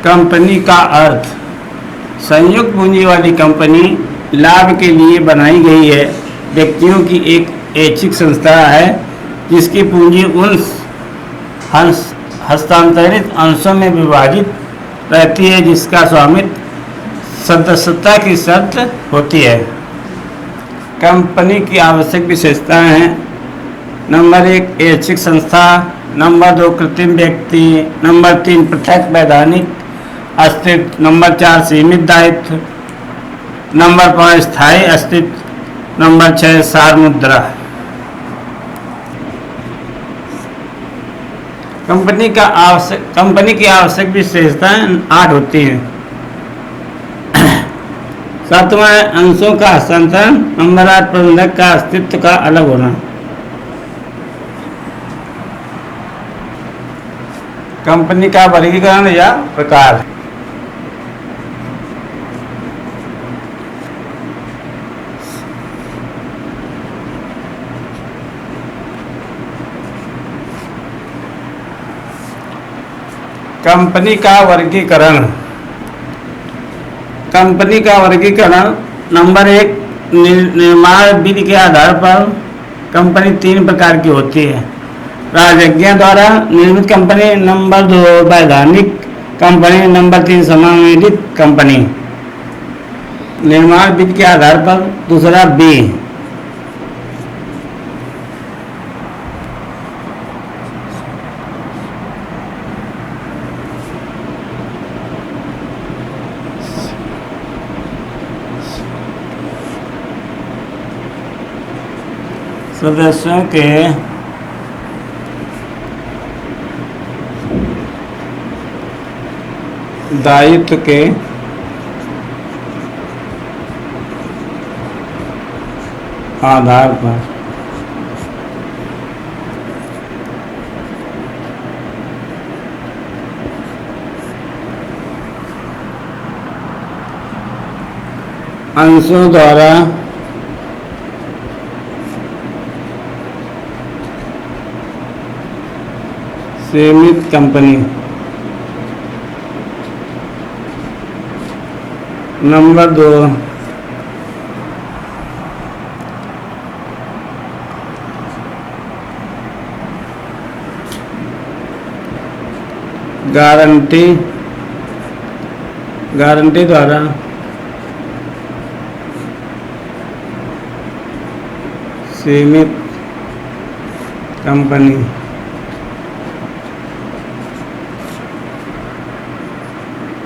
Company का अर्थ संयुक्त पूंजी वाली कंपनी लाभ के लिए बनाई गई है। व्यक्तियों की एक ऐच्छिक संस्था है जिसकी पूंजी उन हस्तांतरित अंशों में विभाजित रहती है जिसका स्वामित्व सदस्यता की शर्त होती है। कंपनी की आवश्यक विशेषताएं हैं: नंबर 1 ऐच्छिक संस्था, नंबर 2 कृत्रिम व्यक्ति, नंबर 3 पृथक वैधानिक अस्तित्व, नंबर 4 सीमित दायित्व, नंबर 5 स्थायी अस्तित्व, नंबर 6 सार मुद्रा। कंपनी की आवश्यक विशेषताएं 8 होती हैं। 7वां है अंशों का हस्तांतरण। नंबर 8 प्रबंधक का अस्तित्व का अलग होना। कंपनी का वर्गीकरण या प्रकार। कंपनी का वर्गीकरण नंबर 1 निर्माण विधि के आधार पर कंपनी 3 प्रकार की होती है: राजज्ञा द्वारा निर्मित कंपनी, नंबर 2 वैधानिक कंपनी, नंबर 3 समावेशित कंपनी। निर्माण विधि के आधार पर दूसरा बी। सदस्यों के दायित्व के आधार पर अंशों द्वारा सीमित कंपनी। नंबर 2 गारंटी द्वारा सीमित कंपनी।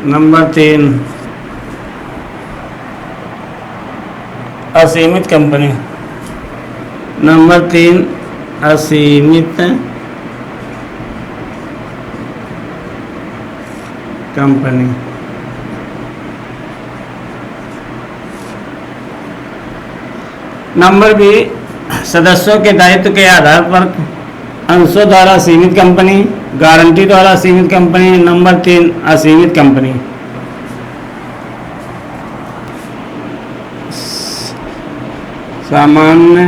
नंबर 3 असीमित कंपनी। नंबर 3 असीमित कंपनी। नंबर बी सदस्यों के दायित्व के आधार पर अंशों द्वारा सीमित कंपनी, गारंटी द्वारा सीमित कंपनी। नंबर 3 असीमित कंपनी। सामान्य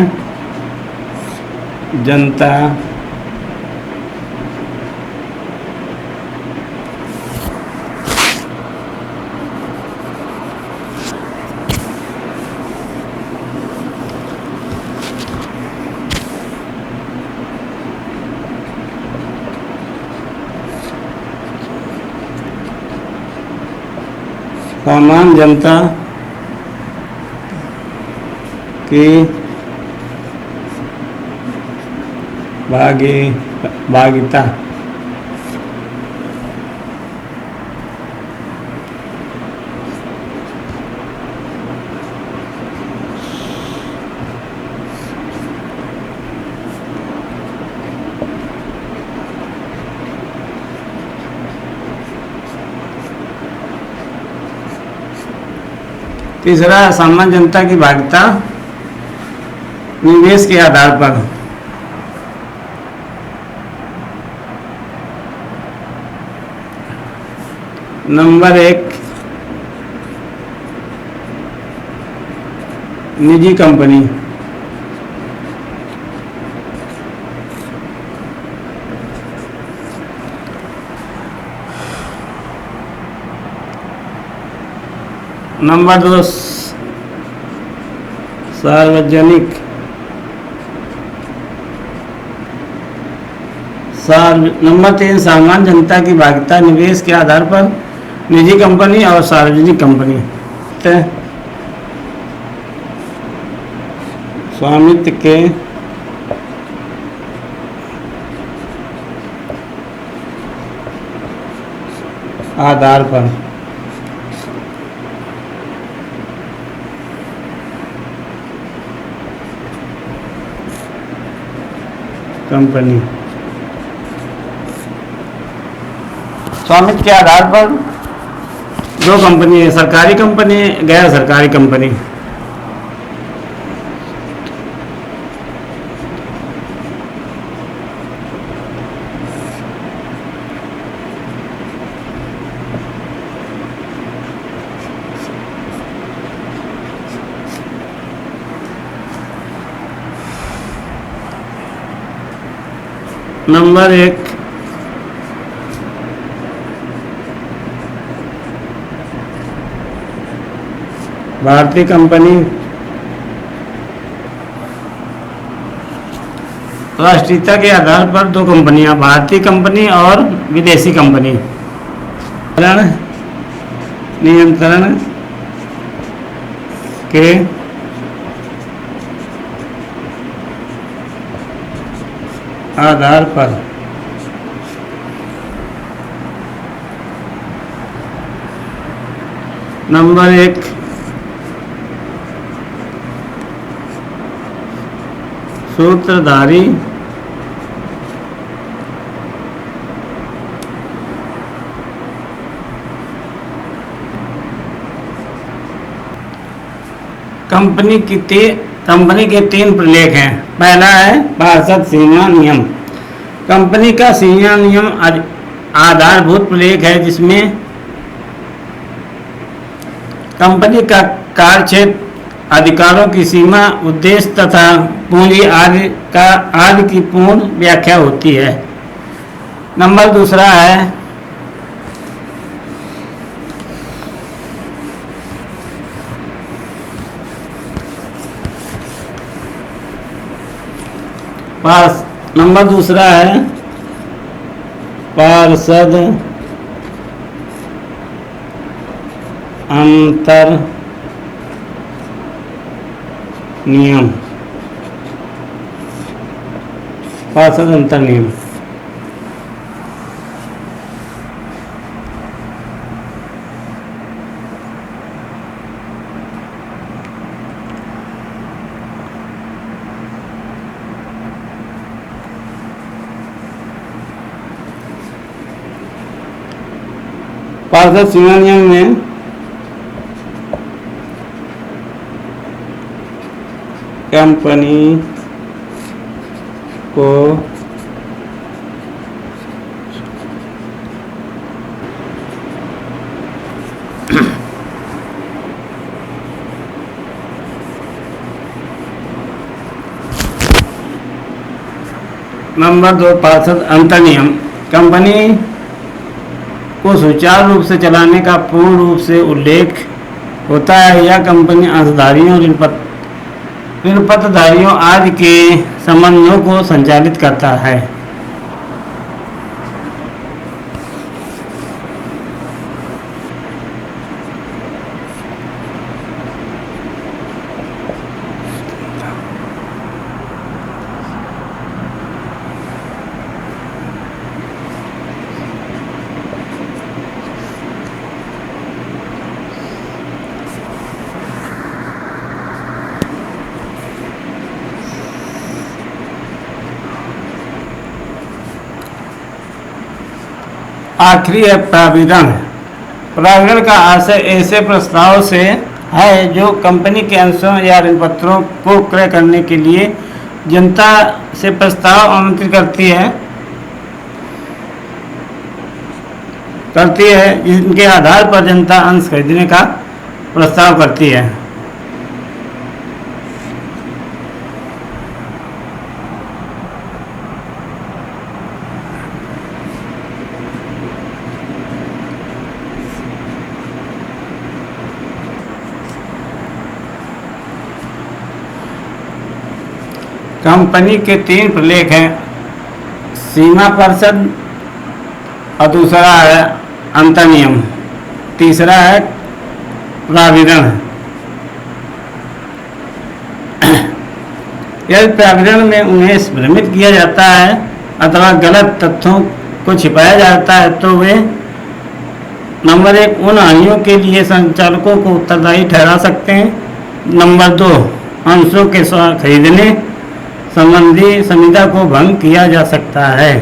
जनता की भागीदारिता। तीसरा सामान्य जनता की भागीदारिता निवेश के आधार पर। नंबर 1 निजी कंपनी। नंबर 2 सार्वजनिक नंबर 3 सामान्य जनता की भागीदारी निवेश के आधार पर निजी कंपनी और सार्वजनिक कंपनी स्वामित्व के आधार पर कंपनी स्वामित्व के आधार पर दो कंपनी है, सरकारी कंपनी, गैर सरकारी कंपनी। नंबर 1 भारतीय कंपनी, राष्ट्रीयता के आधार पर दो कंपनियां, भारतीय कंपनी और विदेशी कंपनी। नियंत्रण के आधार पर नंबर 1 सूत्रधारी कंपनी के 3 प्रलेख हैं। पहला है पार्षद सीमा नियम। कंपनी का सीमा नियम आधारभूत प्रलेख है, जिसमें कंपनी का कार्यक्षेत्र, अधिकारों की सीमा, उद्देश्य तथा पूंजी आदि की पूर्ण व्याख्या होती है। नंबर 2 है पार्षद अंतर नियम। पार्षद अंतर नियम पार्षद सीमा नियम में कंपनी को नंबर 2 पार्षद अंतर नियम कंपनी को सुचारू रूप से चलाने का पूर्ण रूप से उल्लेख होता है। यह कंपनी अंशधारियों, ऋणपत्रधारियों आदि के संबंधों को संचालित करता है। आखिरी है प्राविधान। प्राविधान का आशय ऐसे प्रस्ताव से है जो कंपनी के अंशों या ऋणपत्रों को क्रय करने के लिए जनता से प्रस्ताव आमंत्रित करती है, जिनके आधार पर जनता अंश खरीदने का प्रस्ताव करती है। कंपनी के 3 प्रलेख हैं, सीमा परिषद और दूसरा है अंतर्नियम, तीसरा है प्राविधान। यदि प्राविधान में उन्हें भ्रमित किया जाता है अथवा गलत तथ्यों को छिपाया जाता है तो वे नंबर 1 उन हानियों के लिए संचालकों को उत्तरदायी ठहरा सकते हैं। नंबर 2 अंशों के खरीदने संबंधी संविदा को भंग किया जा सकता है।